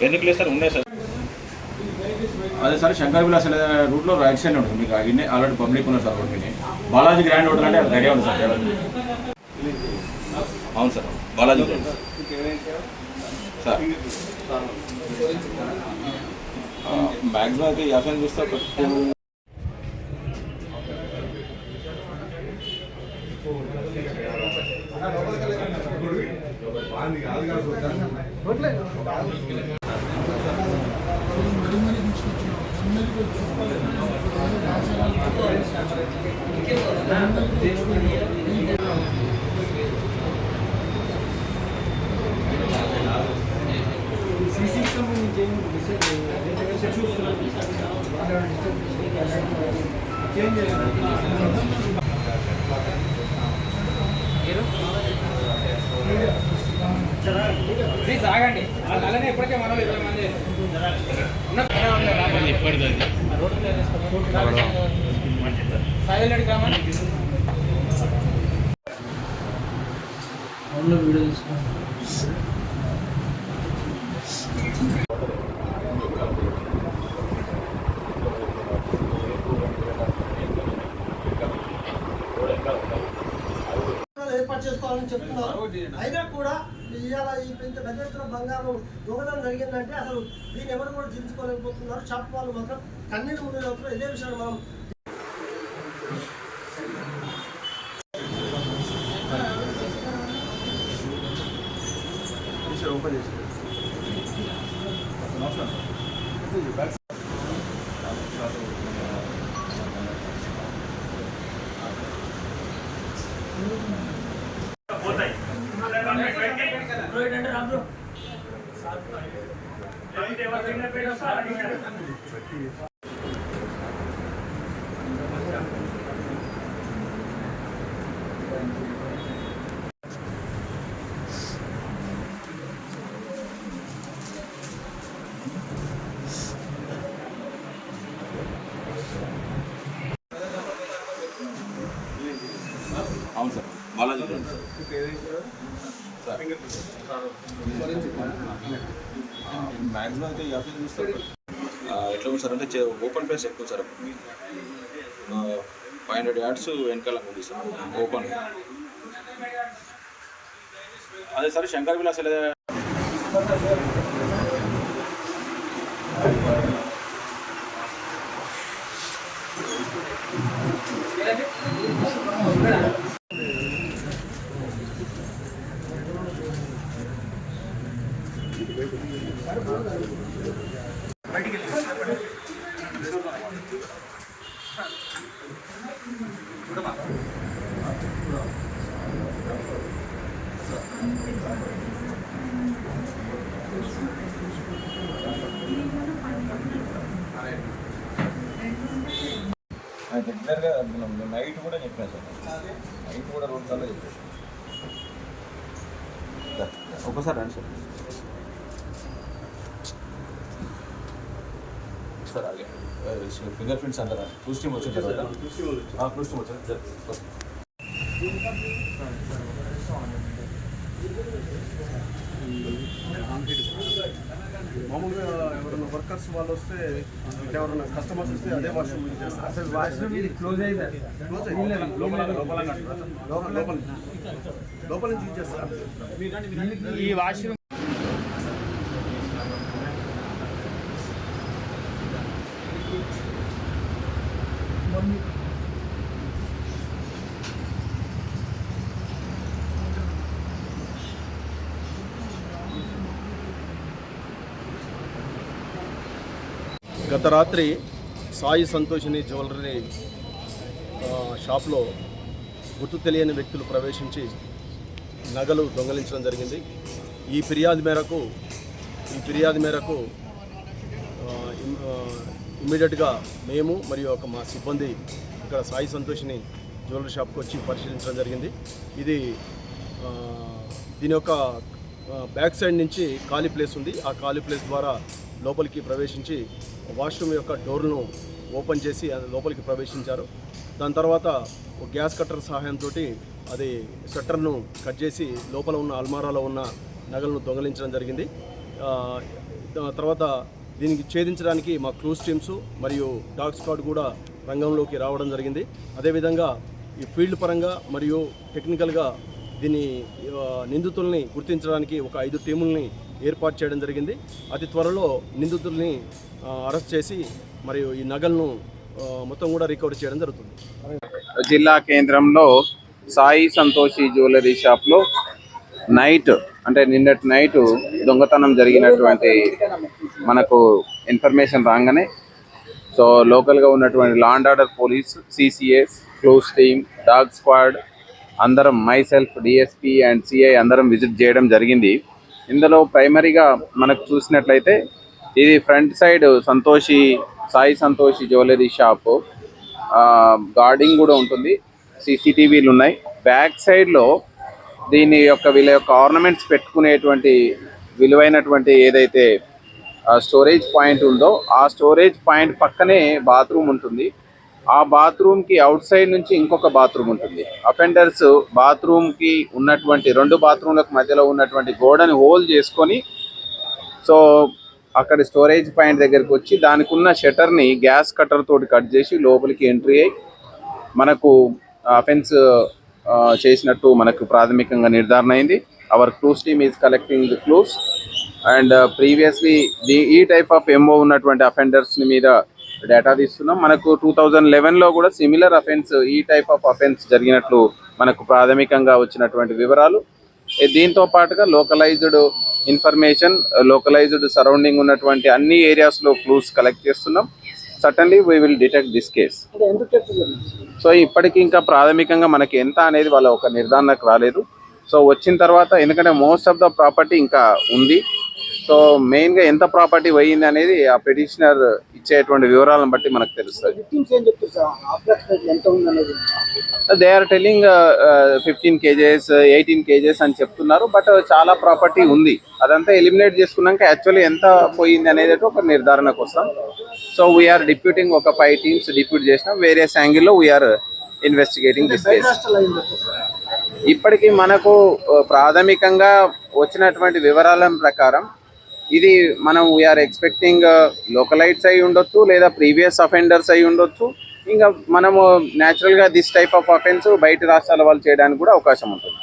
ఎందుకు లేదు సార్? ఉన్నాయి సార్. అదే సార్ శంకర్ విలాస్ అనే రూట్లో రైట్ సైడ్ ఉంటుంది మీకు. ఇన్ని ఆల్రెడీ పబ్లిక్ ఉన్నారు సార్ రోడ్ మీద. బాలాజీ గ్రాండ్ హోటల్ అంటే అది ఐడియా ఉంది సార్. అవును sir, Balaji grand sir. Maximum అయితే 50 చూస్తే ఒక ప్లీజ్ ఆగండి. అలానే ఇప్పటికే మనం 20 మంది సైలెంట్ గ్రామం వీడియో తీసుకోండి. ఏర్పాటు చేసుకోవాలని చెప్తున్నారు. అయినా కూడా ఇవాళ ఈ పెద్ద ఎత్తున బంగారం దొంగతనం జరిగిందంటే అసలు దీన్ని ఎవరు కూడా జీవించుకోలేకపోతున్నారు. షాప్ వాళ్ళు మాత్రం కన్నీరు ముందు అవుతున్నారు. ఇదే విషయాన్ని మనం ఓపెన్ చేసి అవును sir, Balaji grand sir. Maximum అయితే 50 చూస్తారు. ఎట్లా ఉంది సార్ అంటే ఓపెన్ ప్లేస్ ఎక్కువ సార్. 500 yards వెనకాల ఉంది సార్ ఓపెన్. అదే సార్ శంకర్ విలాస్ రెగ్యులర్గా నైట్ కూడా చెప్పాను సార్. నైట్ కూడా 2 సార్లు చెప్పాను. ఒకసారి రండి సార్. సార్ అలాగే ఫింగర్ ప్రింట్స్ అంటారా? క్లూస్ టీమ్ వచ్చిన తర్వాత క్లూస్ టీమ్ వచ్చింది. మామూలుగా ఎవరైనా వర్కర్స్ వాళ్ళు వస్తే ఎవరైనా కస్టమర్స్ వస్తే అదే వాష్రూమ్ యూజ్ చేస్తారు. అసలు వాష్రూమ్ ఇది క్లోజ్ అయింది. లోపల నుంచి యూజ్ చేస్తారా? ఈ వాష్రూమ్ గత రాత్రి సాయి సంతోషిని జ్యువెలరీ షాప్లో గుర్తు తెలియని వ్యక్తులు ప్రవేశించి నగలు దొంగలించడం జరిగింది. ఈ ఫిర్యాదు మేరకు ఇమ్మీడియట్గా మేము మరియు మా సిబ్బంది ఇక్కడ సాయి సంతోషిని జ్యువెలరీ షాప్కి వచ్చి పరిశీలించడం జరిగింది. దీని యొక్క బ్యాక్ సైడ్ నుంచి ఖాళీ ప్లేస్ ఉంది. ఆ ఖాళీ ప్లేస్ ద్వారా లోపలికి ప్రవేశించి వాష్రూమ్ యొక్క డోర్ను ఓపెన్ చేసి లోపలికి ప్రవేశించారు. దాని తర్వాత ఒక గ్యాస్ కట్టర్ సహాయంతో అది షట్టర్ను కట్ చేసి లోపల ఉన్న అల్మారాలో ఉన్న నగలను దొంగలించడం జరిగింది. తర్వాత దీనికి ఛేదించడానికి మా క్లూస్ టీమ్స్ మరియు డాగ్ స్క్వాడ్ కూడా రంగంలోకి రావడం జరిగింది. అదేవిధంగా ఈ ఫీల్డ్ పరంగా మరియు టెక్నికల్గా దీన్ని నిందితుల్ని గుర్తించడానికి ఒక 5 టీముల్ని ఏర్పాటు చేయడం జరిగింది. అతి త్వరలో నిందితుల్ని అరెస్ట్ చేసి మరియు ఈ నగలను మొత్తం కూడా రికవర్ చేయడం జరుగుతుంది. జిల్లా కేంద్రంలో సాయి సంతోషి జ్యువెలరీ షాప్లో నిన్నటి నైట్ దొంగతనం జరిగినటువంటి మనకు ఇన్ఫర్మేషన్ రాగానే సో లోకల్గా ఉన్నటువంటి law and order police, CCS, close team, dog squad అందరం, మైసెల్ఫ్, డిఎస్పీ అండ్ సిఐ అందరం విజిట్ చేయడం జరిగింది. ఇందులో ప్రైమరీగా మనకు చూసినట్లయితే ఇది front side Sai Santoshi jewellery shop, guarding కూడా ఉంటుంది, సీసీటీవీలు ఉన్నాయి. బ్యాక్ సైడ్లో వీళ్ళ యొక్క ఆర్నమెంట్స్ పెట్టుకునేటువంటి విలువైనటువంటి ఏదైతే స్టోరేజ్ పాయింట్ ఉందో ఆ స్టోరేజ్ పాయింట్ పక్కనే బాత్రూమ్ ఉంటుంది. ఆ బాత్రూమ్కి అవుట్ సైడ్ నుంచి ఇంకొక బాత్రూమ్ ఉంటుంది. అఫెండర్స్ బాత్రూమ్కి ఉన్నటువంటి 2 బాత్రూమ్లకు మధ్యలో ఉన్నటువంటి గోడని హోల్ చేసుకొని సో అక్కడ స్టోరేజ్ పాయింట్ దగ్గరికి వచ్చి దానికి ఉన్న షట్టర్ని గ్యాస్ కట్టర్ తోటి కట్ చేసి లోపలికి ఎంట్రీ అయ్యి మనకు అఫెన్స్ చేసినట్టు మనకు ప్రాథమికంగా నిర్ధారణ అయింది. Our clues team is collecting the clues and previously ఈ టైప్ ఆఫ్ ఎంఓ ఉన్నటువంటి అఫెండర్స్ని మీద డేటా తీస్తున్నాం. మనకు 2011లో కూడా సిమిలర్ అఫెన్స్, ఈ టైప్ ఆఫ్ అఫెన్స్ జరిగినట్లు మనకు ప్రాథమికంగా వచ్చినటువంటి వివరాలు. దీంతో పాటుగా లోకలైజ్డ్ ఇన్ఫర్మేషన్, లోకలైజ్డ్ సరౌండింగ్ ఉన్నటువంటి అన్ని ఏరియాస్లో క్లూస్ కలెక్ట్ చేస్తున్నాం. Suddenly we will detect this case. So ఇప్పటికీ ఇంకా ప్రాథమికంగా మనకి ఎంత అనేది వాళ్ళ ఒక నిర్ధారణకు రాలేదు. సో వచ్చిన తర్వాత, ఎందుకంటే మోస్ట్ ఆఫ్ ద ప్రాపర్టీ ఇంకా ఉంది, సో మెయిన్గా ఎంత ప్రాపర్టీ పోయింది అనేది ఆ పిటిషనర్ ఇచ్చేటువంటి వివరాలను బట్టి మనకు తెలుస్తుంది. They are telling 15 kgs, 18 kgs అని చెప్తున్నారు. బట్ చాలా ప్రాపర్టీ ఉంది, అదంతా ఎలిమినేట్ చేసుకున్నాక యాక్చువల్లీ ఎంత పోయింది అనేది ఒక నిర్ధారణకు వస్తాం. సో వీఆర్ డిప్యూటింగ్ ఒక 5 teams డిప్యూట్ చేసినాం. వేరియస్ యాంగిల్లో వీఆర్ ఇన్వెస్టిగేటింగ్ దిస్ కేస్. ఇప్పటికీ మనకు ప్రాథమికంగా వచ్చినటువంటి వివరాల ప్రకారం ఇది మనం వీఆర్ ఎక్స్పెక్టింగ్ లోకలైట్స్ అయి ఉండొచ్చు, లేదా ప్రీవియస్ అఫెండర్స్ అయి ఉండొచ్చు. ఇంకా మనము న్యాచురల్గా దిస్ టైప్ ఆఫ్ అఫెన్స్ బయట రాష్ట్రాల వాళ్ళు చేయడానికి కూడా అవకాశం ఉంటుంది.